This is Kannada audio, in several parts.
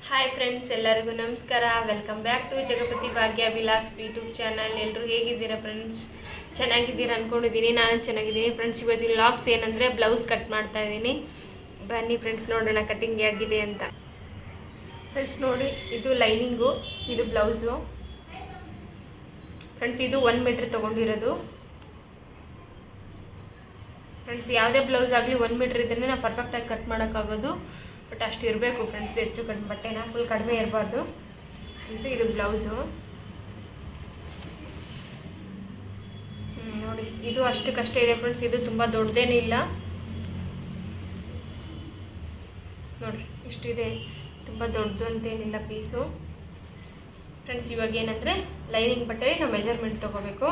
ಹಾಯ್ ಫ್ರೆಂಡ್ಸ್, ಎಲ್ಲರಿಗೂ ನಮಸ್ಕಾರ. Welcome back to Jagapathi Bhagya vlogs YouTube channel. ಎಲ್ಲರೂ ಹೇಗಿದ್ದೀರಾ ಫ್ರೆಂಡ್ಸ್? ಚೆನ್ನಾಗಿದ್ದೀರಾ ಅಂದ್ಕೊಂಡಿದ್ದೀನಿ. ನಾನು ಚೆನ್ನಾಗಿದ್ದೀನಿ ಫ್ರೆಂಡ್ಸ್. ಇವತ್ತು ವ್ಲಾಗ್ಸ್ ಏನಂದರೆ ಬ್ಲೌಸ್ ಕಟ್ ಮಾಡ್ತಾ ಇದ್ದೀನಿ. ಬನ್ನಿ ಫ್ರೆಂಡ್ಸ್, ನೋಡೋಣ ಕಟಿಂಗ್ ಆಗಿದೆ ಅಂತ. ಫ್ರೆಂಡ್ಸ್ ನೋಡಿ, ಇದು ಲೈನಿಂಗು, ಇದು ಬ್ಲೌಸು ಫ್ರೆಂಡ್ಸ್. ಇದು 1 ಮೀಟ್ರ್ ತೊಗೊಂಡಿರೋದು ಫ್ರೆಂಡ್ಸ್. ಯಾವುದೇ ಬ್ಲೌಸ್ ಆಗಲಿ 1 ಮೀಟ್ರ್ ಇದ್ದರೆ ನಾವು ಪರ್ಫೆಕ್ಟಾಗಿ ಕಟ್ ಮಾಡೋಕ್ಕಾಗೋದು. ಬಟ್ ಅಷ್ಟು ಇರಬೇಕು ಫ್ರೆಂಡ್ಸ್, ಹೆಚ್ಚು ಕಡಿಮೆ ಬಟ್ಟೆನ ಫುಲ್ ಕಡಿಮೆ ಇರಬಾರ್ದು ಫ್ರೆಂಡ್ಸ್. ಇದು ಬ್ಲೌಸು ನೋಡಿ, ಇದು ಅಷ್ಟಕ್ಕಷ್ಟೇ ಇದೆ ಫ್ರೆಂಡ್ಸ್. ಇದು ತುಂಬ ದೊಡ್ಡದೇನೂ ಇಲ್ಲ ನೋಡಿ, ಇಷ್ಟಿದೆ, ತುಂಬ ದೊಡ್ಡದು ಅಂತೇನಿಲ್ಲ ಪೀಸು ಫ್ರೆಂಡ್ಸ್. ಇವಾಗ ಏನಂದರೆ ಲೈನಿಂಗ್ ಬಟ್ಟೆಯಲ್ಲಿ ನಾವು ಮೆಜರ್ಮೆಂಟ್ ತೊಗೋಬೇಕು.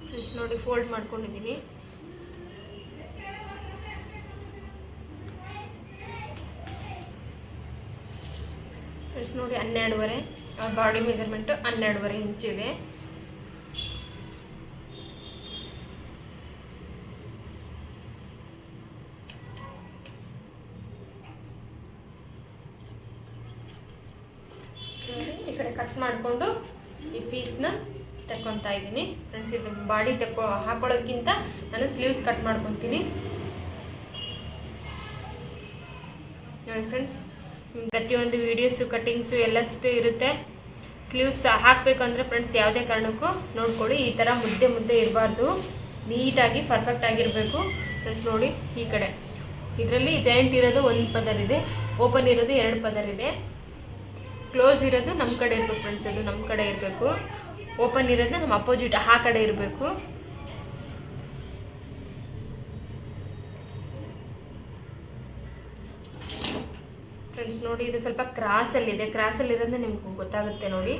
ಫ್ರೆಂಡ್ಸ್ ನೋಡಿ, ಫೋಲ್ಡ್ ಮಾಡ್ಕೊಂಡಿದ್ದೀನಿ. ಫ್ರೆಂಡ್ಸ್ ನೋಡಿ, 12.5 ಬಾಡಿ ಮೆಜರ್ಮೆಂಟು 12.5 ಇಂಚಿದೆ. ಈ ಕಡೆ ಕಟ್ ಮಾಡಿಕೊಂಡು ಈ ಪೀಸ್ನ ತಕ್ಕೊತಾ ಇದ್ದೀನಿ ಫ್ರೆಂಡ್ಸ್. ಇದು ಬಾಡಿ ಹಾಕೊಳ್ಳೋದಕ್ಕಿಂತ ನಾನು ಸ್ಲೀವ್ಸ್ ಕಟ್ ಮಾಡ್ಕೊತೀನಿ ನೋಡಿ ಫ್ರೆಂಡ್ಸ್. ಪ್ರತಿಯೊಂದು ವೀಡಿಯೋಸು ಕಟ್ಟಿಂಗ್ಸು ಎಲ್ಲಷ್ಟು ಇರುತ್ತೆ. ಸ್ಲೀವ್ಸ್ ಹಾಕಬೇಕು ಅಂದರೆ ಫ್ರೆಂಡ್ಸ್ ಯಾವುದೇ ಕಾರಣಕ್ಕೂ ನೋಡ್ಕೊಳ್ಳಿ, ಈ ಥರ ಮುದ್ದೆ ಇರಬಾರ್ದು, ನೀಟಾಗಿ ಪರ್ಫೆಕ್ಟ್ ಆಗಿರಬೇಕು ಫ್ರೆಂಡ್ಸ್. ನೋಡಿ, ಈ ಕಡೆ ಇದರಲ್ಲಿ ಜಾಯಿಂಟ್ ಇರೋದು 1 ಪದರ್ ಇದೆ, ಓಪನ್ ಇರೋದು 2 ಪದರ್ ಇದೆ. ಕ್ಲೋಸ್ ಇರೋದು ನಮ್ಮ ಕಡೆ ಇರಬೇಕು ಫ್ರೆಂಡ್ಸ್, ಅದು ನಮ್ಮ ಕಡೆ ಇರಬೇಕು. ಓಪನ್ ಇರೋದನ್ನ ನಮ್ಮ ಅಪೋಸಿಟ್ ಆ ಕಡೆ ಇರಬೇಕು. ಫ್ರೆಂಡ್ಸ್ ನೋಡಿ, ಇದು ಸ್ವಲ್ಪ ಕ್ರಾಸಲ್ಲಿದೆ. ಕ್ರಾಸಲ್ಲಿರೋದನ್ನ ನಿಮ್ಗೆ ಗೊತ್ತಾಗುತ್ತೆ ನೋಡಿ.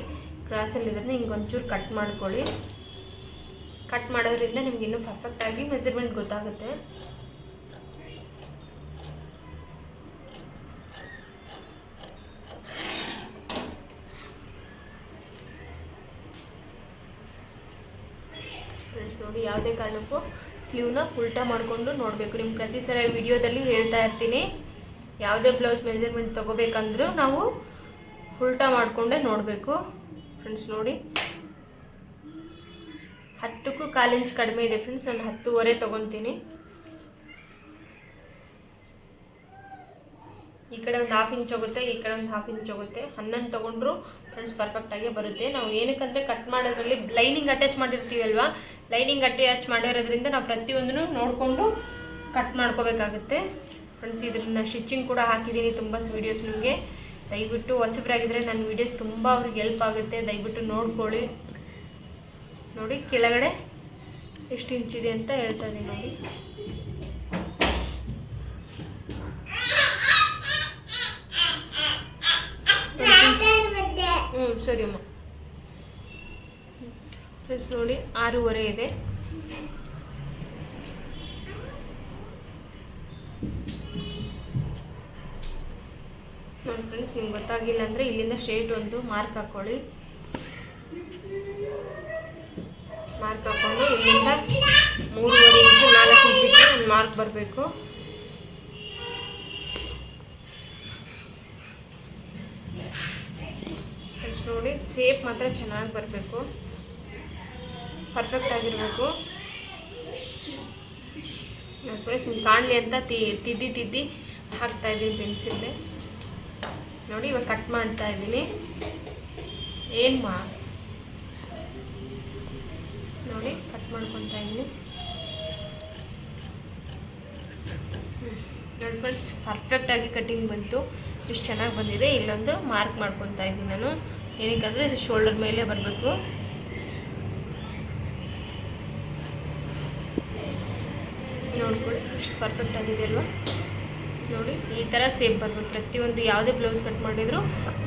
ಕ್ರಾಸಲ್ಲಿರೋದನ್ನ ಹಿಂಗೆ ಒಂಚೂರು ಕಟ್ ಮಾಡ್ಕೊಳ್ಳಿ. ಕಟ್ ಮಾಡೋದ್ರಿಂದ ನಿಮ್ಗೆ ಇನ್ನೂ ಪರ್ಫೆಕ್ಟಾಗಿ ಮೆಜರ್ಮೆಂಟ್ ಗೊತ್ತಾಗುತ್ತೆ. ಫ್ರೆಂಡ್ಸ್ ನೋಡಿ, ಯಾವುದೇ ಕಾರಣಕ್ಕೂ ಸ್ಲೀವ್ನ ಉಲ್ಟಾ ಮಾಡಿಕೊಂಡು ನೋಡಬೇಕು. ನಿಮ್ಮ ಪ್ರತಿ ಸಲ ವಿಡಿಯೋದಲ್ಲಿ ಹೇಳ್ತಾ ಇರ್ತೀನಿ, ಯಾವುದೇ ಬ್ಲೌಸ್ ಮೆಜರ್ಮೆಂಟ್ ತೊಗೋಬೇಕಂದ್ರೂ ನಾವು ಉಲ್ಟಾ ಮಾಡಿಕೊಂಡೇ ನೋಡಬೇಕು ಫ್ರೆಂಡ್ಸ್. ನೋಡಿ, 10ಕ್ಕೂ 1/4 ಇಂಚ್ ಕಡಿಮೆ ಇದೆ ಫ್ರೆಂಡ್ಸ್. ನಾನು 10.5 ತೊಗೊತೀನಿ. ಈ ಕಡೆ ಒಂದು 1/2 ಇಂಚ್ ಹೋಗುತ್ತೆ, ಈ ಕಡೆ ಒಂದು 1/2 ಇಂಚ್ ಹೋಗುತ್ತೆ. 11 ತೊಗೊಂಡ್ರು ಫ್ರೆಂಡ್ಸ್ ಪರ್ಫೆಕ್ಟಾಗೇ ಬರುತ್ತೆ. ನಾವು ಏನಕ್ಕಂದರೆ ಕಟ್ ಮಾಡೋದ್ರಲ್ಲಿ ಲೈನಿಂಗ್ ಅಟ್ಯಾಚ್ ಮಾಡಿರ್ತೀವಲ್ವ, ಲೈನಿಂಗ್ ಅಟ್ಯಾಚ್ ಮಾಡಿರೋದ್ರಿಂದ ನಾವು ಪ್ರತಿಯೊಂದನ್ನು ನೋಡಿಕೊಂಡು ಕಟ್ ಮಾಡ್ಕೋಬೇಕಾಗುತ್ತೆ ಫ್ರೆಂಡ್ಸ್. ಇದನ್ನ ಸ್ಟಿಚಿಂಗ್ ಕೂಡ ಹಾಕಿದ್ದೀನಿ ತುಂಬ ವೀಡಿಯೋಸ್. ನಿಮಗೆ ದಯವಿಟ್ಟು ಹೊಸಬ್ರಾಗಿದ್ದರೆ ನನ್ನ ವೀಡಿಯೋಸ್ ತುಂಬ ಅವ್ರಿಗೆ ಹೆಲ್ಪ್ ಆಗುತ್ತೆ, ದಯವಿಟ್ಟು ನೋಡ್ಕೊಳ್ಳಿ. ನೋಡಿ, ಕೆಳಗಡೆ ಎಷ್ಟು ಇಂಚಿದೆ ಅಂತ ಹೇಳ್ತಾ ಇದ್ದೀನಿ ನೋಡಿ. ಸರಿ ಅಮ್ಮ. ಫ್ರೆಂಡ್ಸ್ ನೋಡಿ, 6.5 ಇದೆ. ನೋಡಿ ಫ್ರೆಂಡ್ಸ್, ನಿಮ್ಗೆ ಗೊತ್ತಾಗಿಲ್ಲ ಅಂದರೆ ಇಲ್ಲಿಂದ ಸ್ಟ್ರೇಟ್ ಒಂದು ಮಾರ್ಕ್ ಹಾಕ್ಕೊಳ್ಳಿ. ಮಾರ್ಕ್ ಹಾಕ್ಕೊಂಡು ಇಲ್ಲಿಂದ 3.5 ಇಂಚು 4 ಇಂಚಿಗೆ ಒಂದು ಮಾರ್ಕ್ ಬರಬೇಕು. ನೋಡಿ, ಸೇಪ್ ಮಾತ್ರ ಚೆನ್ನಾಗಿ ಬರಬೇಕು, ಪರ್ಫೆಕ್ಟ್ ಆಗಿರಬೇಕು. ಫ್ರೆಂಡ್ಸ್ ನಿಮ್ಗೆ ಕಾಣಲಿ ಅಂತ ತಿದ್ದಿ ಹಾಕ್ತಾ ಇದ್ದೀನಿ ಪೆನ್ಸಿಲ್ಲೆ. ನೋಡಿ, ಇವಾಗ ಕಟ್ ಮಾಡ್ತಾ ಇದ್ದೀನಿ. ನೋಡಿ, ಕಟ್ ಮಾಡ್ಕೊತಾ ಇದ್ದೀನಿ ನೋಡಿ ಫ್ರೆಂಡ್ಸ್. ಪರ್ಫೆಕ್ಟಾಗಿ ಕಟ್ಟಿಂಗ್ ಬಂತು, ಇಷ್ಟು ಚೆನ್ನಾಗಿ ಬಂದಿದೆ. ಇಲ್ಲೊಂದು ಮಾರ್ಕ್ ಮಾಡ್ಕೊತಾ ಇದ್ದೀನಿ ನಾನು. ಏನಕ್ಕಂದರೆ ಇದು ಶೋಲ್ಡರ್ ಮೇಲೆ ಬರಬೇಕು. ನೋಡ್ಕೊಳ್ಳಿ, ಇಷ್ಟು ಪರ್ಫೆಕ್ಟ್ ಆಗಿದೆ ಅಲ್ವಾ. ನೋಡಿ, ಈ ಥರ ಸೇಪ್ ಬರಬೇಕು. ಪ್ರತಿಯೊಂದು ಯಾವುದೇ ಬ್ಲೌಸ್ ಕಟ್ ಮಾಡಿದರೂ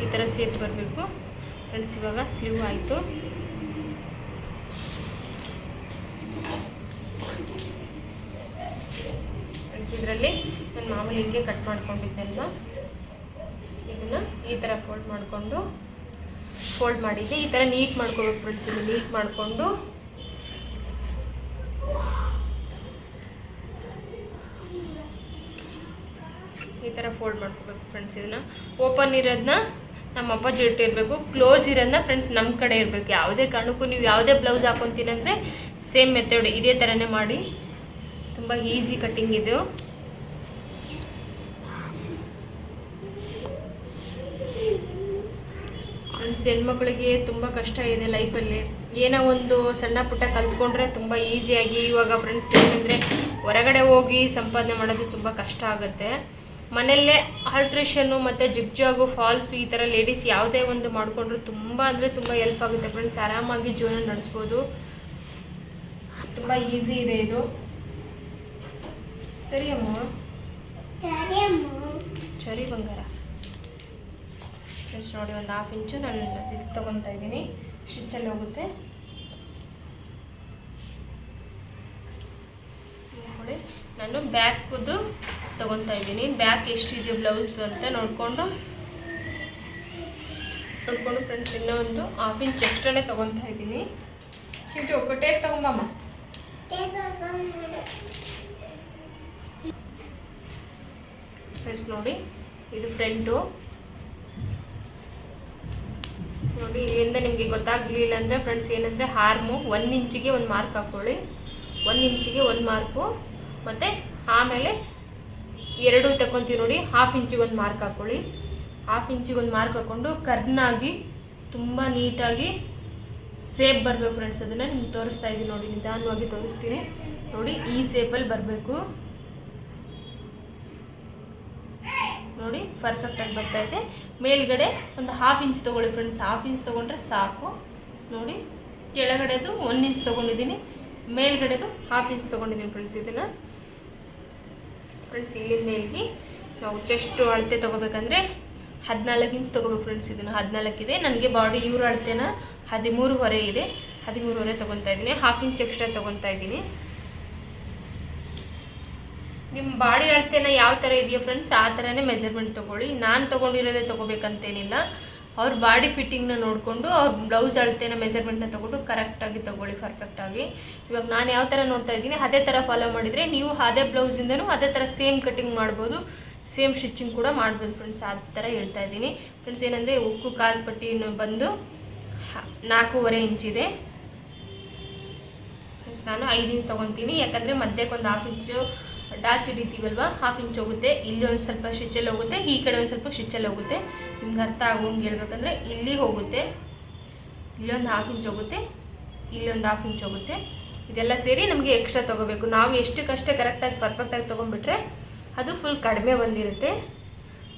ಈ ಥರ ಸೇಪ್ ಬರಬೇಕು ಫ್ರೆಂಡ್ಸ್. ಇವಾಗ ಸ್ಲೀವ್ ಆಯಿತು. ಫ್ರೆಂಡ್ಸ್, ಇದರಲ್ಲಿ ನಾನು ಮಾಮೂಲಿ ಹಿಂಗೆ ಕಟ್ ಮಾಡ್ಕೊಂಡಿದ್ದೆ ಅಲ್ವಾ, ಇದನ್ನು ಈ ಥರ ಫೋಲ್ಡ್ ಮಾಡಿಕೊಂಡು ಫೋಲ್ಡ್ ಮಾಡಿದ್ದೆ. ಈ ಥರ ನೀಟ್ ಮಾಡ್ಕೋಬೇಕು ಫ್ರೆಂಡ್ಸ್. ಇದು ನೀಟ್ ಮಾಡಿಕೊಂಡು ಈ ಥರ ಫೋಲ್ಡ್ ಮಾಡ್ಕೋಬೇಕು ಫ್ರೆಂಡ್ಸ್. ಇದನ್ನು ಓಪನ್ ಇರೋದನ್ನ ನಮ್ಮ ಅಪೋಸಿಟ್ ಇರಬೇಕು, ಕ್ಲೋಸ್ ಇರೋದನ್ನ ಫ್ರೆಂಡ್ಸ್ ನಮ್ಮ ಕಡೆ ಇರಬೇಕು. ಯಾವುದೇ ಕಾರಣಕ್ಕೂ ನೀವು ಯಾವುದೇ ಬ್ಲೌಸ್ ಹಾಕೊತೀನಿ ಅಂದರೆ ಸೇಮ್ ಮೆಥಡ್ ಇದೇ ಥರನೇ ಮಾಡಿ. ತುಂಬ ಈಸಿ ಕಟ್ಟಿಂಗ್ ಇದು. ಫ್ರೆಂಡ್ಸ್ ಹೆಣ್ಮಕ್ಳಿಗೆ ತುಂಬ ಕಷ್ಟ ಇದೆ ಲೈಫಲ್ಲಿ. ಏನೋ ಒಂದು ಸಣ್ಣ ಪುಟ್ಟ ಕಲ್ತ್ಕೊಂಡ್ರೆ ತುಂಬ ಈಸಿಯಾಗಿ. ಇವಾಗ ಫ್ರೆಂಡ್ಸ್ ಏನಂದರೆ ಹೊರಗಡೆ ಹೋಗಿ ಸಂಪಾದನೆ ಮಾಡೋದು ತುಂಬ ಕಷ್ಟ ಆಗುತ್ತೆ. ಮನೆಯಲ್ಲೇ ಆಲ್ಟ್ರೇಷನ್ನು ಮತ್ತು ಜಿಗ್ಜಾಗು ಫಾಲ್ಸು ಈ ಥರ ಲೇಡೀಸ್ ಯಾವುದೇ ಒಂದು ಮಾಡಿಕೊಂಡ್ರು ತುಂಬ ಅಂದರೆ ತುಂಬ ಹೆಲ್ಪ್ ಆಗುತ್ತೆ ಫ್ರೆಂಡ್ಸ್. ಆರಾಮಾಗಿ ಜೀವನ ನಡೆಸ್ಬೋದು. ತುಂಬ ಈಸಿ ಇದೆ ಇದು. ಸರಿ ಅಮ್ಮ, ಸರಿ ಬಂಗಾರ. ಫ್ರೆಂಡ್ಸ್ ನೋಡಿ, ಒಂದು 1/2 ಇಂಚು ನಾನು ಇದು ತೊಗೊತಾ ಇದ್ದೀನಿ. ಸ್ಟಿಚ್ಚಲ್ಲಿ ಹೋಗುತ್ತೆ ನೋಡಿ. ನಾನು ಬ್ಯಾಕ್ದು ತೊಗೊತಾ ಇದ್ದೀನಿ. ಬ್ಯಾಕ್ ಎಷ್ಟಿದೆ ಬ್ಲೌಸ್ದು ಅಂತ ನೋಡಿಕೊಂಡು ಫ್ರೆಂಡ್ಸ್ ಇನ್ನೂ ಒಂದು 1/2 ಇಂಚ್ ಎಕ್ಸ್ಟ್ರಾನೇ ತೊಗೊತಾ ಇದ್ದೀನಿ. ಚಿಂಟು ಒಕ್ಕಟೇ ತೊಗೊಂಬಮ್ಮ. ಫ್ರೆಂಡ್ಸ್ ನೋಡಿ, ಇದು ಫ್ರಂಟು ನೋಡಿ. ಇಲ್ಲಿಂದ ನಿಮಗೆ ಗೊತ್ತಾಗಲಿಲ್ಲ ಅಂದರೆ ಫ್ರೆಂಡ್ಸ್ ಏನಂದರೆ ಆರ್ಮು 1 ಇಂಚಿಗೆ ಒಂದು ಮಾರ್ಕ್ ಹಾಕ್ಕೊಳ್ಳಿ. 1 ಇಂಚಿಗೆ ಒಂದು ಮಾರ್ಕು, ಮತ್ತು ಆಮೇಲೆ 2 ತಗೊತೀವಿ ನೋಡಿ. 1/2 ಇಂಚಿಗೆ ಒಂದು ಮಾರ್ಕ್ ಹಾಕ್ಕೊಳ್ಳಿ. 1/2 ಇಂಚಿಗೆ ಒಂದು ಮಾರ್ಕ್ ಹಾಕ್ಕೊಂಡು ಕರ್ನಾಗಿ ತುಂಬ ನೀಟಾಗಿ ಸೇಪ್ ಬರಬೇಕು ಫ್ರೆಂಡ್ಸ್. ಅದನ್ನು ನಿಮ್ಗೆ ತೋರಿಸ್ತಾ ಇದ್ದೀನಿ ನೋಡಿ, ನಿಧಾನವಾಗಿ ತೋರಿಸ್ತೀನಿ ನೋಡಿ. ಈ ಸೇಪಲ್ಲಿ ಬರಬೇಕು ನೋಡಿ. ಪರ್ಫೆಕ್ಟಾಗಿ ಬರ್ತಾಯಿದೆ. ಮೇಲ್ಗಡೆ ಒಂದು 1/2 ಇಂಚ್ ತೊಗೊಳ್ಳಿ ಫ್ರೆಂಡ್ಸ್. 1/2 ಇಂಚ್ ತೊಗೊಂಡ್ರೆ ಸಾಕು ನೋಡಿ. ಕೆಳಗಡೆದು 1 ಇಂಚ್ ತೊಗೊಂಡಿದ್ದೀನಿ, ಮೇಲ್ಗಡೆದು 1/2 ಇಂಚ್ ತೊಗೊಂಡಿದ್ದೀನಿ ಫ್ರೆಂಡ್ಸ್. ಇದನ್ನು ಫ್ರೆಂಡ್ಸ್ ಇಲ್ಲಿಂದ ಇಲ್ಲಿಗೆ ನಾವು ಚೆಸ್ಟ್ ಅಳತೆ ತೊಗೋಬೇಕಂದ್ರೆ 14 ಇಂಚ್ ತೊಗೋಬೇಕು ಫ್ರೆಂಡ್ಸ್. ಇದನ್ನು 14 ಇದೆ. ನನಗೆ ಬಾಡಿ ಇವ್ರ ಅಳತೆನ 13.5 ಇದೆ. 13.5 ತೊಗೊತಾ ಇದ್ದೀನಿ. 1/2 ಇಂಚ್ ಎಕ್ಸ್ಟ್ರಾ ತೊಗೊತಾ ಇದ್ದೀನಿ. ನಿಮ್ಮ ಬಾಡಿ ಅಳತೆನ ಯಾವ ಥರ ಇದೆಯೋ ಫ್ರೆಂಡ್ಸ್ ಆ ಥರನೇ ಮೆಜರ್ಮೆಂಟ್ ತೊಗೊಳ್ಳಿ. ನಾನು ತೊಗೊಂಡಿರೋದೇ ತೊಗೋಬೇಕಂತೇನಿಲ್ಲ. ಅವ್ರ ಬಾಡಿ ಫಿಟ್ಟಿಂಗ್ನ ನೋಡಿಕೊಂಡು ಅವ್ರ ಬ್ಲೌಸ್ ಅಳತೆನ ಮೆಜರ್ಮೆಂಟ್ನ ತೊಗೊಂಡು ಕರೆಕ್ಟಾಗಿ ತೊಗೊಳ್ಳಿ, ಪರ್ಫೆಕ್ಟಾಗಿ. ಇವಾಗ ನಾನು ಯಾವ ಥರ ನೋಡ್ತಾ ಇದ್ದೀನಿ ಅದೇ ಥರ ಫಾಲೋ ಮಾಡಿದರೆ ನೀವು ಅದೇ ಬ್ಲೌಸಿಂದನೂ ಅದೇ ಥರ ಸೇಮ್ ಕಟ್ಟಿಂಗ್ ಮಾಡ್ಬೋದು, ಸೇಮ್ ಸ್ಟಿಚಿಂಗ್ ಕೂಡ ಮಾಡ್ಬೋದು ಫ್ರೆಂಡ್ಸ್. ಆ ಥರ ಹೇಳ್ತಾ ಇದ್ದೀನಿ ಫ್ರೆಂಡ್ಸ್. ಏನಂದರೆ ಉಕ್ಕು ಕಾಜು ಪಟ್ಟಿ ಬಂದು 4.5 ಇಂಚಿದೆ ಫ್ರೆಂಡ್ಸ್. ನಾನು 5 ಇಂಚ್ ತೊಗೊತೀನಿ, ಯಾಕಂದರೆ ಮಧ್ಯಕ್ಕೊಂದು 1/2 ಇಂಚು ಡಾಚ್ ಹಿಡಿತೀವಲ್ವ, 1/2 ಇಂಚ್ ಹೋಗುತ್ತೆ. ಇಲ್ಲಿ ಒಂದು ಸ್ವಲ್ಪ ಸ್ಟಿಚ್ಚಲ್ಲಿ ಹೋಗುತ್ತೆ, ಈ ಕಡೆ ಒಂದು ಸ್ವಲ್ಪ ಸ್ಟಿಚ್ಚಲ್ಲಿ ಹೋಗುತ್ತೆ. ನಿಮ್ಗೆ ಅರ್ಥ ಆಗೋಂಗೆ ಹೇಳ್ಬೇಕಂದ್ರೆ ಇಲ್ಲಿ ಹೋಗುತ್ತೆ, ಇಲ್ಲೊಂದು 1/2 ಇಂಚ್ ಹೋಗುತ್ತೆ, ಇಲ್ಲೊಂದು 1/2 ಇಂಚ್ ಹೋಗುತ್ತೆ. ಇದೆಲ್ಲ ಸೇರಿ ನಮಗೆ ಎಕ್ಸ್ಟ್ರಾ ತೊಗೋಬೇಕು. ನಾವು ಎಷ್ಟಕ್ಕಷ್ಟೇ ಕರೆಕ್ಟಾಗಿ ಪರ್ಫೆಕ್ಟಾಗಿ ತೊಗೊಂಡ್ಬಿಟ್ರೆ ಅದು ಫುಲ್ ಕಡಿಮೆ ಬಂದಿರುತ್ತೆ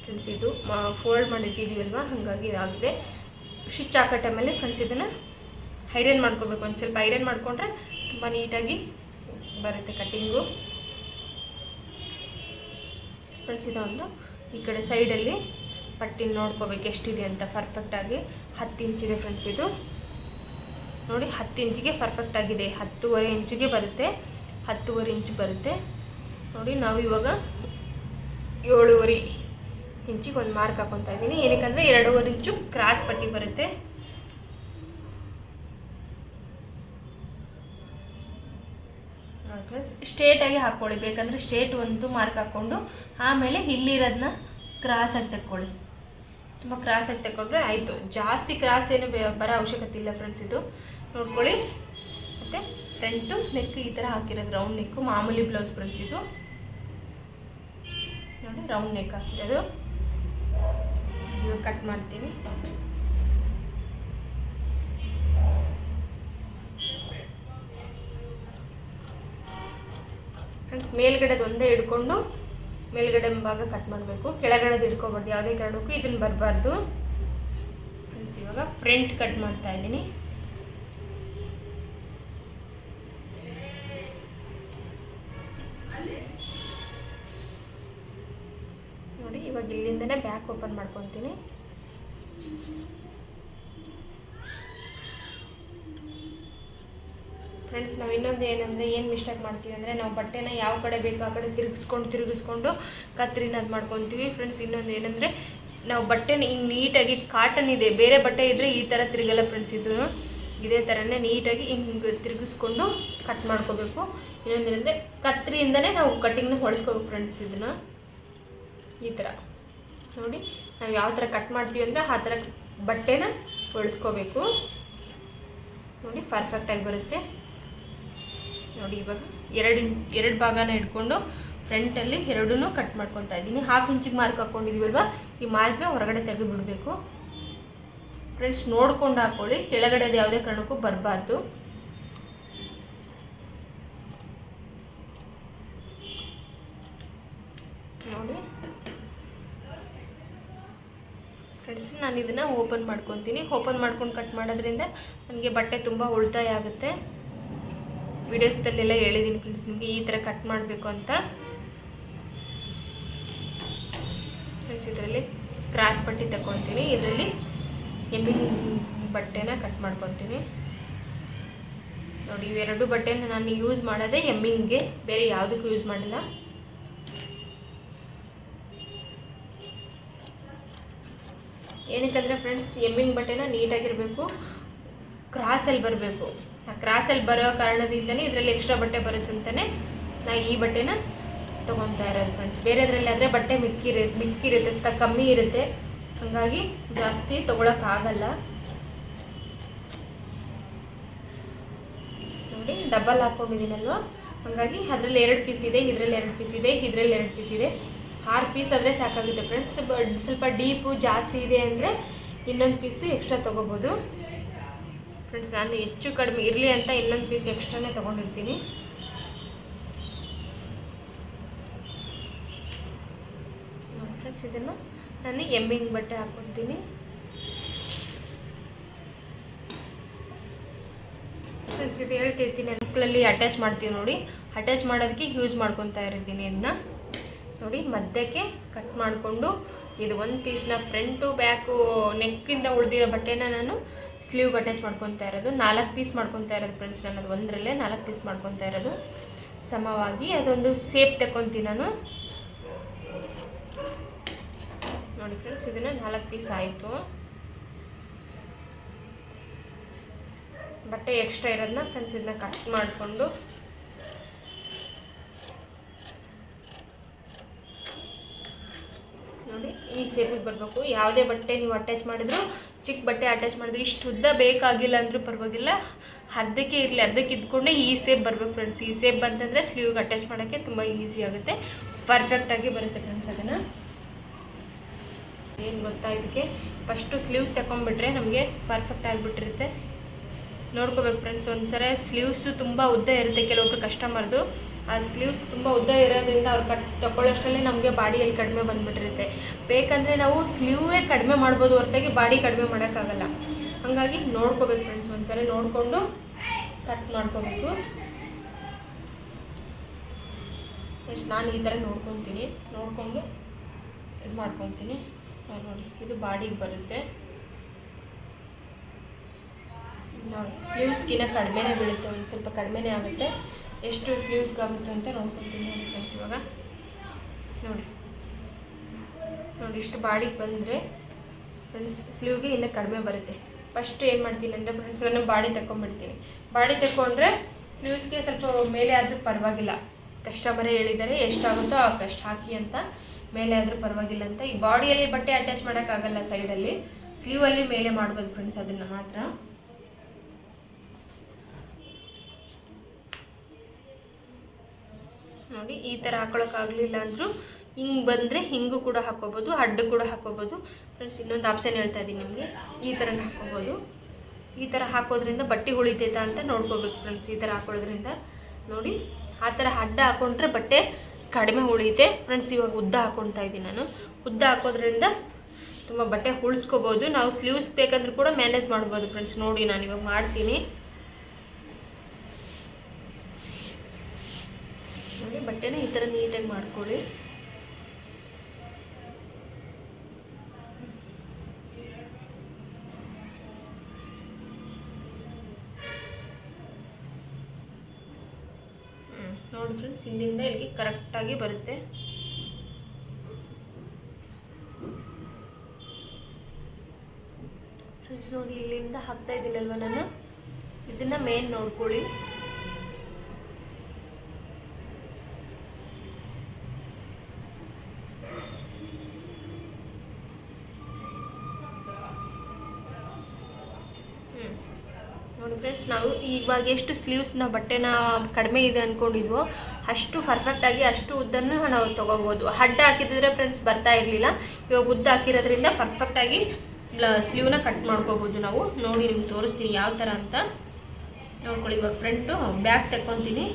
ಫ್ರೆಂಡ್ಸ್. ಇದು ಫೋಲ್ಡ್ ಮಾಡಿ ಇಟ್ಟಿದ್ದೀವಲ್ವ, ಹಾಗಾಗಿ ಇದಾಗಿದೆ. ಸ್ಟಿಚ್ ಹಾಕೋ ಟೈಮಲ್ಲಿ ಫ್ರೆಂಡ್ಸ್ ಇದನ್ನು ಐರನ್ ಮಾಡ್ಕೋಬೇಕು. ಒಂದು ಸ್ವಲ್ಪ ಐರನ್ ಮಾಡಿಕೊಂಡ್ರೆ ತುಂಬ ನೀಟಾಗಿ ಬರುತ್ತೆ ಕಟ್ಟಿಂಗು ಫ್ರೆಂಡ್ಸ್. ಇದೊಂದು ಈ ಕಡೆ ಸೈಡಲ್ಲಿ ಪಟ್ಟಿ ನೋಡ್ಕೋಬೇಕು ಎಷ್ಟಿದೆ ಅಂತ ಪರ್ಫೆಕ್ಟಾಗಿ. 10 ಇಂಚಿದೆ ಫ್ರೆಂಡ್ಸ್. ಇದು ನೋಡಿ 10 ಇಂಚಿಗೆ ಪರ್ಫೆಕ್ಟಾಗಿದೆ. 10.5 ಇಂಚಿಗೆ ಬರುತ್ತೆ, 10.5 ಇಂಚ್ ಬರುತ್ತೆ ನೋಡಿ. ನಾವು ಇವಾಗ 7.5 ಇಂಚಿಗೆ ಒಂದು ಮಾರ್ಕ್ ಹಾಕೊತಾ ಇದ್ದೀನಿ. ಏನಕ್ಕಂದರೆ 2.5 ಇಂಚು ಕ್ರಾಸ್ ಪಟ್ಟಿ ಬರುತ್ತೆ. ಸ್ಟ್ರೇಟಾಗಿ ಹಾಕ್ಕೊಳ್ಳಿ, ಬೇಕಂದರೆ ಸ್ಟ್ರೇಟ್ ಒಂದು ಮಾರ್ಕ್ ಹಾಕ್ಕೊಂಡು ಆಮೇಲೆ ಇಲ್ಲಿರೋದನ್ನ ಕ್ರಾಸಾಗಿ ತಕ್ಕೊಳ್ಳಿ. ತುಂಬ ಕ್ರಾಸಾಗಿ ತಗೊಂಡ್ರೆ ಆಯಿತು. ಜಾಸ್ತಿ ಕ್ರಾಸ್ ಏನು ಬರೋ ಅವಶ್ಯಕತೆ ಇಲ್ಲ ಫ್ರೆಂಡ್ಸ್. ಇದು ನೋಡ್ಕೊಳ್ಳಿ. ಮತ್ತು ಫ್ರಂಟು ನೆಕ್ ಈ ಥರ ಹಾಕಿರೋದು ರೌಂಡ್ ನೆಕ್ಕು, ಮಾಮೂಲಿ ಬ್ಲೌಸ್ ಫ್ರೆಂಡ್ಸ್. ಇದು ನೋಡಿ ರೌಂಡ್ ನೆಕ್ ಹಾಕಿರೋದು. ಇವಾಗ ಕಟ್ ಮಾಡ್ತೀನಿ. ಫ್ರೆಂಡ್ಸ್ ಮೇಲ್ಗಡೆದು ಒಂದೇ ಹಿಡ್ಕೊಂಡು ಮೇಲ್ಗಡೆ ಭಾಗ ಕಟ್ ಮಾಡಬೇಕು, ಕೆಳಗಡೆದು ಹಿಡ್ಕೊಬಾರ್ದು ಯಾವುದೇ ಕಾರಣಕ್ಕೂ. ಇದನ್ನು ಬರಬಾರ್ದು ಫ್ರೆಂಡ್ಸ್. ಇವಾಗ ಫ್ರಂಟ್ ಕಟ್ ಮಾಡ್ತಾ ಇದ್ದೀನಿ. ನೋಡಿ ಇವಾಗ ಇಲ್ಲಿಂದನೇ ಬ್ಯಾಕ್ ಓಪನ್ ಮಾಡ್ಕೊತೀನಿ. ಫ್ರೆಂಡ್ಸ್ ನಾವು ಇನ್ನೊಂದು ಏನಂದರೆ ಏನು ಮಿಸ್ಟೇಕ್ ಮಾಡ್ತೀವಿ ಅಂದರೆ ನಾವು ಬಟ್ಟೆನ ಯಾವ ಕಡೆ ಬೇಕೋ ಆ ಕಡೆ ತಿರುಗಿಸ್ಕೊಂಡು ಕತ್ರಿನ ಅದು ಮಾಡ್ಕೊತೀವಿ ಫ್ರೆಂಡ್ಸ್. ಇನ್ನೊಂದು ಏನಂದರೆ ನಾವು ಬಟ್ಟೆನ ಹಿಂಗೆ ನೀಟಾಗಿ ಕಾಟನ್ ಇದೆ, ಬೇರೆ ಬಟ್ಟೆ ಇದ್ದರೆ ಈ ಥರ ತಿರುಗಲ್ಲ ಫ್ರೆಂಡ್ಸ್. ಇದು ಇದೇ ಥರನೇ ನೀಟಾಗಿ ಹಿಂಗೆ ತಿರುಗಿಸ್ಕೊಂಡು ಕಟ್ ಮಾಡ್ಕೋಬೇಕು. ಇನ್ನೊಂದೇನೆಂದರೆ ಕತ್ರಿಯಿಂದನೇ ನಾವು ಕಟ್ಟಿಂಗ್ನ ಹೊಳಿಸ್ಕೋಬೇಕು ಫ್ರೆಂಡ್ಸ್. ಇದನ್ನು ಈ ಥರ ನೋಡಿ, ನಾವು ಯಾವ ಥರ ಕಟ್ ಮಾಡ್ತೀವಿ ಅಂದರೆ ಆ ಥರ ಬಟ್ಟೆನ ಹೊಳಿಸ್ಕೋಬೇಕು. ನೋಡಿ ಪರ್ಫೆಕ್ಟಾಗಿ ಬರುತ್ತೆ ನೋಡಿ. ಇವಾಗ ಎರಡು ಭಾಗನ ಇಟ್ಕೊಂಡು ಫ್ರಂಟಲ್ಲಿ ಎರಡೂ ಕಟ್ ಮಾಡ್ಕೊತಾ ಇದ್ದೀನಿ. 1/2 ಇಂಚಿಗೆ ಮಾರ್ಕ್ ಹಾಕ್ಕೊಂಡಿದ್ದೀವಲ್ವ, ಈ ಮಾರ್ಕ್ನ ಹೊರಗಡೆ ತೆಗೆದು ಬಿಡಬೇಕು ಫ್ರೆಂಡ್ಸ್. ನೋಡ್ಕೊಂಡು ಹಾಕ್ಕೊಳ್ಳಿ, ಕೆಳಗಡೆದು ಯಾವುದೇ ಕಾರಣಕ್ಕೂ ಬರಬಾರ್ದು. ನೋಡಿ ಫ್ರೆಂಡ್ಸ್, ನಾನು ಇದನ್ನು ಓಪನ್ ಮಾಡ್ಕೊತೀನಿ. ಓಪನ್ ಮಾಡ್ಕೊಂಡು ಕಟ್ ಮಾಡೋದ್ರಿಂದ ನನಗೆ ಬಟ್ಟೆ ತುಂಬ ಉಳಿತಾಯ ಆಗುತ್ತೆ. ವಿಡಿಯೋಸ್ದಲ್ಲೆಲ್ಲ ಹೇಳಿದ್ದೀನಿ ಫ್ರೆಂಡ್ಸ್ ನಿಮಗೆ ಈ ಥರ ಕಟ್ ಮಾಡಬೇಕು ಅಂತ. ಫ್ರೆಂಡ್ಸ್, ಇದರಲ್ಲಿ ಕ್ರಾಸ್ ಪಟ್ಟಿ ತಗೊತೀನಿ, ಇದರಲ್ಲಿ ಎಮ್ಮಿಂಗ್ ಬಟ್ಟೆನ ಕಟ್ ಮಾಡ್ಕೊತೀನಿ ನೋಡಿ. ಇವೆರಡು ಬಟ್ಟೆನ ನಾನು ಯೂಸ್ ಮಾಡೋದೇ ಎಮ್ಮಿಂಗ್ಗೆ, ಬೇರೆ ಯಾವುದಕ್ಕೂ ಯೂಸ್ ಮಾಡಿಲ್ಲ. ಏನಕ್ಕಂದರೆ ಫ್ರೆಂಡ್ಸ್, ಎಮ್ಮಿಂಗ್ ಬಟ್ಟೆನ ನೀಟಾಗಿರಬೇಕು, ಕ್ರಾಸಲ್ಲಿ ಬರಬೇಕು. ಆ ಕ್ರಾಸಲ್ಲಿ ಬರೋ ಕಾರಣದಿಂದನೇ ಇದರಲ್ಲಿ ಎಕ್ಸ್ಟ್ರಾ ಬಟ್ಟೆ ಬರುತ್ತೆ ಅಂತಲೇ ನಾನು ಈ ಬಟ್ಟೆನ ತೊಗೊತಾ ಇರೋದು ಫ್ರೆಂಡ್ಸ್. ಬೇರೆದ್ರಲ್ಲಿ ಆದರೆ ಬಟ್ಟೆ ಮಿಕ್ಕಿರುತ್ತೆ, ಕಮ್ಮಿ ಇರುತ್ತೆ, ಹಾಗಾಗಿ ಜಾಸ್ತಿ ತೊಗೊಳಕ್ಕಾಗಲ್ಲ. ನೋಡಿ ಡಬಲ್ ಹಾಕ್ಕೊಂಡಿದ್ದೀನಲ್ವ, ಹಾಗಾಗಿ ಅದರಲ್ಲಿ 2 ಪೀಸ್ ಇದೆ, ಇದರಲ್ಲಿ 2 ಪೀಸ್ ಇದೆ, ಇದರಲ್ಲಿ 2 ಪೀಸ್ ಇದೆ. 6 ಪೀಸ್ ಆದರೆ ಸಾಕಾಗುತ್ತೆ ಫ್ರೆಂಡ್ಸ್. ಸ್ವಲ್ಪ ಡೀಪು ಜಾಸ್ತಿ ಇದೆ ಅಂದರೆ ಇನ್ನೊಂದು ಪೀಸು ಎಕ್ಸ್ಟ್ರಾ ತೊಗೋಬೋದು ಫ್ರೆಂಡ್ಸ್. ನಾನು ಹೆಚ್ಚು ಕಡಿಮೆ ಇರಲಿ ಅಂತ ಇನ್ನೊಂದು ಪೀಸ್ ಎಕ್ಸ್ಟ್ರಾನೇ ತೊಗೊಂಡಿರ್ತೀನಿ. ಫ್ರೆಂಡ್ಸ್, ಇದನ್ನು ನಾನು ಎಮ್ಮಿಂಗ್ ಬಟ್ಟೆ ಹಾಕ್ಕೊತೀನಿ. ಫ್ರೆಂಡ್ಸ್, ಇದು ಹೇಳ್ತಿರ್ತೀನಿ, ಮಕ್ಕಳಲ್ಲಿ ಅಟ್ಯಾಚ್ ಮಾಡ್ತೀವಿ ನೋಡಿ, ಅಟ್ಯಾಚ್ ಮಾಡೋದಕ್ಕೆ ಯೂಸ್ ಮಾಡ್ಕೊತಾ ಇರ್ತೀನಿ. ಇದನ್ನ ನೋಡಿ ಮಧ್ಯಕ್ಕೆ ಕಟ್ ಮಾಡಿಕೊಂಡು ಇದು ಒಂದು ಪೀಸ್ನ ಫ್ರಂಟು ಬ್ಯಾಕು ನೆಕ್ಕಿಂದ ಉಳಿದಿರೋ ಬಟ್ಟೆನ ನಾನು ಸ್ಲೀವ್ಗೆ ಅಟ್ಯಾಚ್ ಮಾಡ್ಕೊತಾ ಇರೋದು. 4 ಪೀಸ್ ಮಾಡ್ಕೊತಾ ಇರೋದು ಫ್ರೆಂಡ್ಸ್. ನಾನು ಅದು ಒಂದರಲ್ಲೇ 4 ಪೀಸ್ ಮಾಡ್ಕೊತಾ ಇರೋದು ಸಮವಾಗಿ. ಅದೊಂದು ಸೇಪ್ ತಗೊತೀನಿ ನಾನು ನೋಡಿ ಫ್ರೆಂಡ್ಸ್. ಇದನ್ನು 4 ಪೀಸ್ ಆಯಿತು. ಬಟ್ಟೆ ಎಕ್ಸ್ಟ್ರಾ ಇರೋದನ್ನ ಫ್ರೆಂಡ್ಸ್ ಇದನ್ನ ಕಟ್ ಮಾಡಿಕೊಂಡು ನೋಡಿ ಈ ಸೇಪಿಗೆ ಬರಬೇಕು. ಯಾವುದೇ ಬಟ್ಟೆ ನೀವು ಅಟ್ಯಾಚ್ ಮಾಡಿದ್ರು, ಚಿಕ್ಕ ಬಟ್ಟೆ ಅಟ್ಯಾಚ್ ಮಾಡಿದ್ರು, ಇಷ್ಟು ಉದ್ದ ಬೇಕಾಗಿಲ್ಲ ಅಂದರೂ ಪರವಾಗಿಲ್ಲ, ಅರ್ಧಕ್ಕೆ ಇರಲಿ, ಅರ್ಧಕ್ಕೆ ಇದ್ಕೊಂಡೆ ಈ ಸೇಪ್ ಬರಬೇಕು ಫ್ರೆಂಡ್ಸ್. ಈ ಸೇಪ್ ಬಂತಂದರೆ ಸ್ಲೀವ್ಗೆ ಅಟ್ಯಾಚ್ ಮಾಡೋಕ್ಕೆ ತುಂಬ ಈಸಿ ಆಗುತ್ತೆ, ಪರ್ಫೆಕ್ಟಾಗಿ ಬರುತ್ತೆ ಫ್ರೆಂಡ್ಸ್. ಅದನ್ನು ಏನು ಗೊತ್ತಾ, ಇದಕ್ಕೆ ಫಸ್ಟು ಸ್ಲೀವ್ಸ್ ತಗೊಂಡ್ಬಿಟ್ರೆ ನಮಗೆ ಪರ್ಫೆಕ್ಟ್ ಆಗಿಬಿಟ್ಟಿರುತ್ತೆ. ನೋಡ್ಕೋಬೇಕು ಫ್ರೆಂಡ್ಸ್. ಒಂದ್ಸರಿ ಸ್ಲೀವ್ಸು ತುಂಬ ಉದ್ದ ಇರುತ್ತೆ ಕೆಲವೊಬ್ರು ಕಸ್ಟಮರ್ದು. ಆ ಸ್ಲೀವ್ಸ್ ತುಂಬ ಉದ್ದ ಇರೋದ್ರಿಂದ ಅವ್ರು ತಗೊಳ್ಳೋಷ್ಟರಲ್ಲಿ ನಮಗೆ ಬಾಡಿಯಲ್ಲಿ ಕಡಿಮೆ ಬಂದುಬಿಟ್ಟಿರುತ್ತೆ. ಬೇಕಂದರೆ ನಾವು ಸ್ಲೀವೇ ಕಡಿಮೆ ಮಾಡ್ಬೋದು ಹೊರತಾಗಿ ಬಾಡಿ ಕಡಿಮೆ ಮಾಡೋಕ್ಕಾಗಲ್ಲ. ಹಾಗಾಗಿ ನೋಡ್ಕೋಬೇಕು ಫ್ರೆಂಡ್ಸ್, ಒಂದ್ಸರಿ ನೋಡಿಕೊಂಡು ಕಟ್ ಮಾಡ್ಕೋಬೇಕು ಫ್ರೆಂಡ್ಸ್. ನಾನು ಈ ಥರ ನೋಡ್ಕೊತೀನಿ, ನೋಡಿಕೊಂಡು ಇದು ಮಾಡ್ಕೊತೀನಿ ನೋಡಿ. ಇದು ಬಾಡಿಗೆ ಬರುತ್ತೆ ನೋಡಿ. ಸ್ಲೀವ್ಸ್ಗಿನ್ನ ಕಡಿಮೆನೇ ಬೀಳುತ್ತೆ, ಒಂದು ಸ್ವಲ್ಪ ಕಡಿಮೆನೇ ಆಗುತ್ತೆ. ಎಷ್ಟು ಸ್ಲೀವ್ಸ್ಗಾಗುತ್ತೆ ಅಂತ ನೋಡ್ಕೊತೀನಿ ನೋಡಿ ಫ್ರೆಂಡ್ಸ್. ಇವಾಗ ನೋಡಿ ಇಷ್ಟು ಬಾಡಿಗೆ ಬಂದರೆ ಫ್ರೆಂಡ್ಸ್ ಸ್ಲೀವ್ಗೆ ಇನ್ನೂ ಕಡಿಮೆ ಬರುತ್ತೆ. ಫಸ್ಟ್ ಏನು ಮಾಡ್ತೀನಿ ಅಂದರೆ ಫ್ರೆಂಡ್ಸ್, ನಾನು ಬಾಡಿ ತಗೊಂಡ್ಬಿಡ್ತೀನಿ. ಬಾಡಿ ತಗೊಂಡ್ರೆ ಸ್ಲೀವ್ಸ್ಗೆ ಸ್ವಲ್ಪ ಮೇಲೆ ಆದರೂ ಪರವಾಗಿಲ್ಲ. ಕಸ್ಟಮರೇ ಹೇಳಿದ್ದಾರೆ ಎಷ್ಟಾಗುತ್ತೋ ಅಷ್ಟು ಹಾಕಿ ಅಂತ, ಮೇಲೆ ಆದರೂ ಪರವಾಗಿಲ್ಲ ಅಂತ. ಈ ಬಾಡಿಯಲ್ಲಿ ಬಟ್ಟೆ ಅಟ್ಯಾಚ್ ಮಾಡೋಕ್ಕಾಗಲ್ಲ ಸೈಡಲ್ಲಿ, ಸ್ಲೀವಲ್ಲಿ ಮೇಲೆ ಮಾಡ್ಬೋದು ಫ್ರೆಂಡ್ಸ್. ಅದನ್ನು ಮಾತ್ರ ನೋಡಿ ಈ ಥರ ಹಾಕೊಳ್ಳೋಕ್ಕಾಗಲಿಲ್ಲ ಅಂದರೂ ಹಿಂಗೆ ಬಂದರೆ ಹಿಂಗೂ ಕೂಡ ಹಾಕ್ಕೋಬೋದು, ಅಡ್ಡ ಕೂಡ ಹಾಕ್ಕೋಬೋದು ಫ್ರೆಂಡ್ಸ್. ಇನ್ನೊಂದು ಆಪ್ಷನ್ ಹೇಳ್ತಾ ಇದ್ದೀನಿ ನಿಮಗೆ, ಈ ಥರ ಹಾಕ್ಕೋಬೋದು. ಈ ಥರ ಹಾಕೋದ್ರಿಂದ ಬಟ್ಟೆ ಉಳಿತೈತಾ ಅಂತ ನೋಡ್ಕೋಬೇಕು ಫ್ರೆಂಡ್ಸ್. ಈ ಥರ ಹಾಕೊಳ್ಳೋದ್ರಿಂದ ನೋಡಿ, ಆ ಥರ ಅಡ್ಡ ಹಾಕ್ಕೊಂಡ್ರೆ ಬಟ್ಟೆ ಕಡಿಮೆ ಉಳಿಯುತ್ತೆ ಫ್ರೆಂಡ್ಸ್. ಇವಾಗ ಉದ್ದ ಹಾಕ್ಕೊಳ್ತಾ ಇದ್ದೀನಿ ನಾನು. ಉದ್ದ ಹಾಕೋದ್ರಿಂದ ತುಂಬ ಬಟ್ಟೆ ಉಳಿಸ್ಕೋಬೋದು. ನಾವು ಸ್ಲೀವ್ಸ್ ಬೇಕಂದ್ರೂ ಕೂಡ ಮ್ಯಾನೇಜ್ ಮಾಡ್ಬೋದು ಫ್ರೆಂಡ್ಸ್. ನೋಡಿ ನಾನು ಇವಾಗ ಮಾಡ್ತೀನಿ ನೋಡಿ. ಬಟ್ಟೆನ ಈ ಥರ ನೀಟಾಗಿ ಮಾಡ್ಕೊಳ್ಳಿ. ನೋಡಿ ಫ್ರೆಂಡ್ಸ್, ಇಲ್ಲಿಂದ ಇಲ್ಲಿಗೆ ಕರೆಕ್ಟಾಗಿ ಬರುತ್ತೆ. ಫ್ರೆಂಡ್ಸ್ ನೋಡಿ ಇಲ್ಲಿಂದ ಹಾಕ್ತಾ ಇದ್ದೀನಲ್ವ ನಾನು, ಇದನ್ನು ಮೇನ್ ನೋಡ್ಕೊಳ್ಳಿ. ನೋಡಿ ಫ್ರೆಂಡ್ಸ್, ನಾವು ಇವಾಗ ಎಷ್ಟು ಸ್ಲೀವ್ಸ್ನ ಬಟ್ಟೆನ ಕಡಿಮೆ ಇದೆ ಅಂದ್ಕೊಂಡಿದ್ವೋ ಅಷ್ಟು ಪರ್ಫೆಕ್ಟಾಗಿ ಅಷ್ಟು ಉದ್ದನ್ನು ನಾವು ತೊಗೋಬೋದು. ಅಡ್ಡ ಹಾಕಿದ್ರೆ ಫ್ರೆಂಡ್ಸ್ ಬರ್ತಾ ಇರಲಿಲ್ಲ, ಇವಾಗ ಉದ್ದ ಹಾಕಿರೋದ್ರಿಂದ ಪರ್ಫೆಕ್ಟಾಗಿ ಸ್ಲೀವ್ನ ಕಟ್ ಮಾಡ್ಕೋಬೋದು ನಾವು. ನೋಡಿ ನಿಮ್ಗೆ ತೋರಿಸ್ತೀನಿ ಯಾವ ಥರ ಅಂತ ನೋಡ್ಕೊಳ್ಳಿ. ಇವಾಗ ಫ್ರಂಟು ಬ್ಯಾಕ್ ತೆಕ್ಕೊತೀನಿ.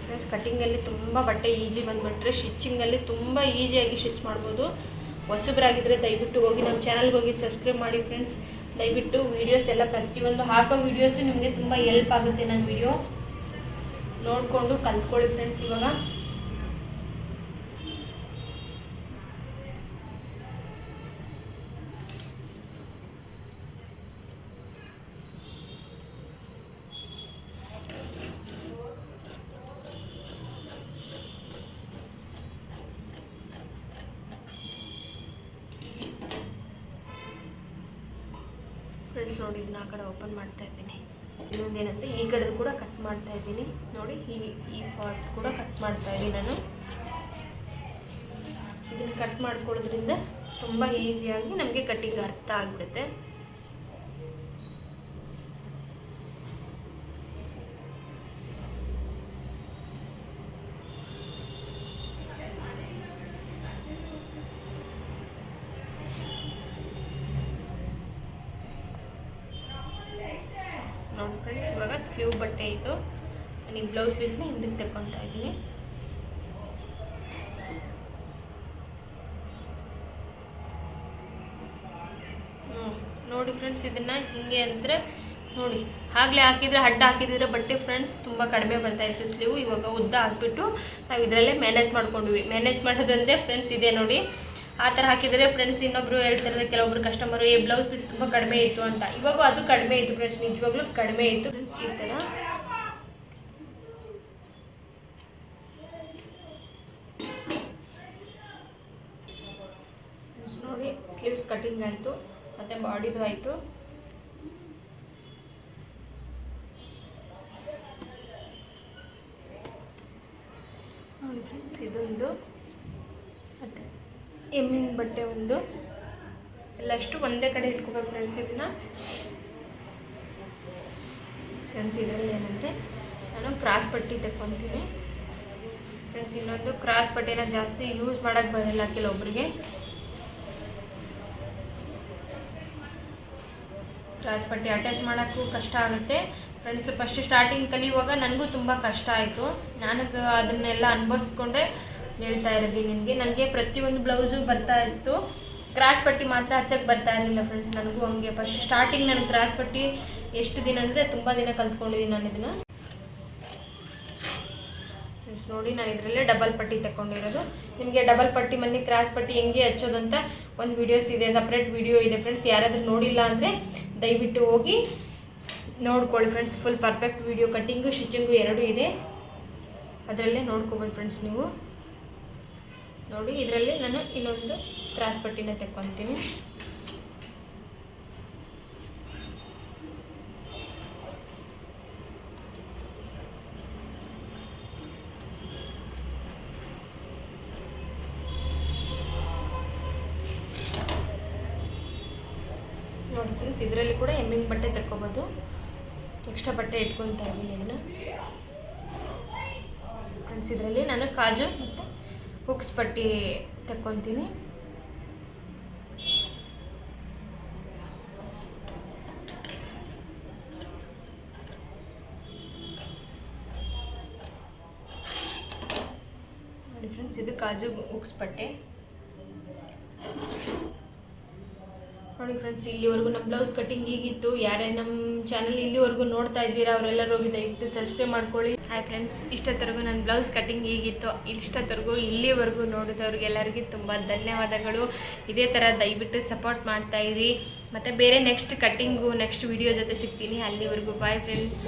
ಫ್ರೆಂಡ್ಸ್ ಕಟ್ಟಿಂಗಲ್ಲಿ ತುಂಬ ಬಟ್ಟೆ ಈಜಿ ಬಂದುಬಿಟ್ರೆ ಸ್ಟಿಚ್ಚಿಂಗಲ್ಲಿ ತುಂಬ ಈಸಿಯಾಗಿ ಸ್ಟಿಚ್ ಮಾಡ್ಬೋದು. ಹೊಸಬ್ರಾಗಿದ್ದರೆ ದಯವಿಟ್ಟು ಹೋಗಿ ನಮ್ಮ ಚಾನಲ್ಗೆ ಹೋಗಿ ಸಬ್ಸ್ಕ್ರೈಬ್ ಮಾಡಿ ಫ್ರೆಂಡ್ಸ್. ದಯವಿಟ್ಟು ವೀಡಿಯೋಸ್ ಎಲ್ಲ ಪ್ರತಿಯೊಂದು ಹಾಕೋ ವೀಡಿಯೋಸು ನಿಮಗೆ ತುಂಬ ಹೆಲ್ಪ್ ಆಗುತ್ತೆ. ನನ್ನ ವಿಡಿಯೋ ನೋಡಿಕೊಂಡು ಕಲ್ತ್ಕೊಳ್ಳಿ ಫ್ರೆಂಡ್ಸ್. ಇವಾಗ ಫ್ರೆಂಡ್ಸ್ ನೋಡಿ ಇದನ್ನ ಆ ಕಡೆ ಓಪನ್ ಮಾಡ್ತಾ ಇದ್ದೀನಿ. ಇನ್ನೊಂದೇನಂದರೆ ಈ ಕಡೆದು ಕೂಡ ಕಟ್ ಮಾಡ್ತಾ ಇದ್ದೀನಿ. ನೋಡಿ ಈ ಪಾರ್ಟ್ ಕೂಡ ಕಟ್ ಮಾಡ್ತಾ ಇದ್ದೀನಿ ನಾನು. ಇದನ್ನು ಕಟ್ ಮಾಡ್ಕೊಳ್ಳೋದ್ರಿಂದ ತುಂಬ ಈಸಿಯಾಗಿ ನಮಗೆ ಕಟ್ಟಿಂಗ್ ಅರ್ಥ ಆಗಿಬಿಡುತ್ತೆ. ನೋಡಿ ಫ್ರೆಂಡ್ಸ್, ಇವಾಗ ಸ್ಲೀವ್ ಬಟ್ಟೆ ಇತ್ತು, ನಾನು ಈ ಬ್ಲೌಸ್ ಪೀಸ್ನ ಹಿಂದಕ್ಕೆ ತಗೊತಾ ಇದ್ದೀನಿ. ನೋಡಿ ಫ್ರೆಂಡ್ಸ್, ಇದನ್ನು ಹಿಂಗೆ ಅಂದರೆ ನೋಡಿ ಆಗಲೇ ಹಾಕಿದರೆ ಅಡ್ಡ ಹಾಕಿದರೆ ಬಟ್ಟೆ ಫ್ರೆಂಡ್ಸ್ ತುಂಬ ಕಡಿಮೆ ಬರ್ತಾಯಿತ್ತು ಸ್ಲೀವ್. ಇವಾಗ ಉದ್ದ ಹಾಕ್ಬಿಟ್ಟು ನಾವು ಇದರಲ್ಲೇ ಮ್ಯಾನೇಜ್ ಮಾಡ್ಕೊಂಡ್ವಿ. ಮ್ಯಾನೇಜ್ ಮಾಡೋದಂದರೆ ಫ್ರೆಂಡ್ಸ್ ಇದೆ ನೋಡಿ, ಆ ಥರ ಹಾಕಿದರೆ ಫ್ರೆಂಡ್ಸ್ ಇನ್ನೊಬ್ರು ಹೇಳ್ತಾರೆ, ಕೆಲವೊಬ್ರು ಕಸ್ಟಮರು ಬ್ಲೌಸ್ ಪೀಸ್ ತುಂಬ ಕಡಿಮೆ ಇತ್ತು ಅಂತ. ಇವಾಗ ಅದು ಕಡಿಮೆ ಇತ್ತು ಫ್ರೆಂಡ್ಸ್, ನಿಜವಾಗ್ಲೂ ಕಡಿಮೆ ಇತ್ತು ಫ್ರೆಂಡ್ಸ್. ಈ ಥರ ನೋಡಿ ಸ್ಲೀವ್ಸ್ ಕಟಿಂಗ್ ಆಯಿತು, ಮತ್ತು ಬಾಡಿದು ಆಯಿತು. ನೋಡಿ ಫ್ರೆಂಡ್ಸ್, ಇದೊಂದು ಮತ್ತು ಎಮ್ಮಿಂಗ್ ಬಟ್ಟೆ ಒಂದು ಎಲ್ಲಷ್ಟು ಒಂದೇ ಕಡೆ ಇಟ್ಕೋಬೇಕು ಫ್ರೆಂಡ್ಸ್. ಇದನ್ನು ಫ್ರೆಂಡ್ಸ್ ಇದರಲ್ಲಿ ಏನಂದರೆ ನಾನು ಕ್ರಾಸ್ ಪಟ್ಟಿ ತಗೊತೀನಿ ಫ್ರೆಂಡ್ಸ್. ಇನ್ನೊಂದು ಕ್ರಾಸ್ ಪಟ್ಟಿನ ಜಾಸ್ತಿ ಯೂಸ್ ಮಾಡೋಕ್ಕೆ ಬರೋಲ್ಲ ಕೆಲವೊಬ್ಬರಿಗೆ. ಕ್ರಾಸ್ ಪಟ್ಟಿ ಅಟ್ಯಾಚ್ ಮಾಡೋಕ್ಕೂ ಕಷ್ಟ ಆಗುತ್ತೆ ಫ್ರೆಂಡ್ಸ್. ಫಸ್ಟ್ ಸ್ಟಾರ್ಟಿಂಗ್ ಕಲಿಯುವಾಗ ನನಗೂ ತುಂಬ ಕಷ್ಟ ಆಯಿತು. ನನಗೆ ಅದನ್ನೆಲ್ಲ ಅನುಭವಿಸ್ಕೊಂಡೆ ಹೇಳ್ತಾ ಇರೋದು ನನಗೆ ಪ್ರತಿಯೊಂದು ಬ್ಲೌಸು ಬರ್ತಾ ಇತ್ತು, ಕ್ರಾಸ್ ಪಟ್ಟಿ ಮಾತ್ರ ಹಚ್ಚಕ್ಕೆ ಬರ್ತಾ ಇರಲಿಲ್ಲ ಫ್ರೆಂಡ್ಸ್. ನನಗೂ ಹಂಗೆ ಫಸ್ಟ್ ಸ್ಟಾರ್ಟಿಂಗ್ ನಾನು ಕ್ರಾಸ್ ಪಟ್ಟಿ ಎಷ್ಟು ದಿನ ಅಂದರೆ ತುಂಬ ದಿನ ಕಲ್ತ್ಕೊಂಡಿದ್ದೀನಿ ನಾನು ಇದನ್ನು ಫ್ರೆಂಡ್ಸ್. ನೋಡಿ ನಾನು ಇದರಲ್ಲೇ ಡಬಲ್ ಪಟ್ಟಿ ತಗೊಂಡಿರೋದು. ನಿಮಗೆ ಡಬಲ್ ಪಟ್ಟಿ ಮನೆ ಕ್ರಾಸ್ ಪಟ್ಟಿ ಹೆಂಗೆ ಹಚ್ಚೋದು ಅಂತ ಒಂದು ವೀಡಿಯೋಸ್ ಇದೆ, ಸಪ್ರೇಟ್ ವೀಡಿಯೋ ಇದೆ ಫ್ರೆಂಡ್ಸ್. ಯಾರಾದರೂ ನೋಡಿಲ್ಲ ಅಂದರೆ ದಯವಿಟ್ಟು ಹೋಗಿ ನೋಡ್ಕೊಳ್ಳಿ friends. Full perfect video, cutting stitching ಎರಡೂ ಇದೆ, ಅದರಲ್ಲೇ ನೋಡ್ಕೊಬೋದು ಫ್ರೆಂಡ್ಸ್ ನೀವು. ನೋಡಿ ಇದರಲ್ಲಿ ನಾನು ಇನ್ನೊಂದು ಕ್ರಾಸ್ ಪಟ್ಟಿನ ತಗೊತೀನಿ. ನೋಡಿ ಫ್ರೆಂಡ್ಸ್, ಇದರಲ್ಲಿ ಕೂಡ ಎಮ್ಮಿಂಗ್ ಬಟ್ಟೆ ತಕ್ಕೋಬೋದು. ಎಕ್ಸ್ಟ್ರಾ ಬಟ್ಟೆ ಇಟ್ಕೊತಾ ಇದ್ದೀನಿ ಇದನ್ನು ಫ್ರೆಂಡ್ಸ್. ಇದರಲ್ಲಿ ನಾನು ಕಾಜು ಮತ್ತು ಹುಕ್ಸ್ ಪಟ್ಟಿ ತಕ್ಕೊತೀನಿ. ನೋಡಿ ಫ್ರೆಂಡ್ಸ್, ಇದು ಕಾಜು ಹುಕ್ಸ್ ಪಟ್ಟೆ. ನೋಡಿ ಫ್ರೆಂಡ್ಸ್, ಇಲ್ಲಿವರೆಗೂ ನಮ್ಮ ಬ್ಲೌಸ್ ಕಟ್ಟಿಂಗ್ ಹೀಗಿತ್ತು. ಯಾರೇ ನಮ್ಮ ಚಾನಲ್ ಇಲ್ಲಿವರೆಗೂ ನೋಡ್ತಾ ಇದ್ದೀರಾ ಅವರೆಲ್ಲರೂ ಹೋಗಿ ದಯವಿಟ್ಟು ಸಬ್ಸ್ಕ್ರೈಬ್ ಮಾಡ್ಕೊಳ್ಳಿ. ಹಾಯ್ ಫ್ರೆಂಡ್ಸ್, ಇಷ್ಟೊತ್ತರೆಗೂ ನನ್ನ ಬ್ಲೌಸ್ ಕಟ್ಟಿಂಗ್ ಹೀಗಿತ್ತು. ಇಷ್ಟೊತ್ತರೆಗೂ ಇಲ್ಲಿವರೆಗೂ ನೋಡಿದವ್ರಿಗೆಲ್ಲರಿಗೂ ತುಂಬ ಧನ್ಯವಾದಗಳು. ಇದೇ ಥರ ದಯವಿಟ್ಟು ಸಪೋರ್ಟ್ ಮಾಡ್ತಾಯಿರಿ. ಮತ್ತು ಬೇರೆ ನೆಕ್ಸ್ಟ್ ಕಟ್ಟಿಂಗು ನೆಕ್ಸ್ಟ್ ವಿಡಿಯೋ ಜೊತೆ ಸಿಗ್ತೀನಿ. ಅಲ್ಲಿವರೆಗೂ ಬಾಯ್ ಫ್ರೆಂಡ್ಸ್.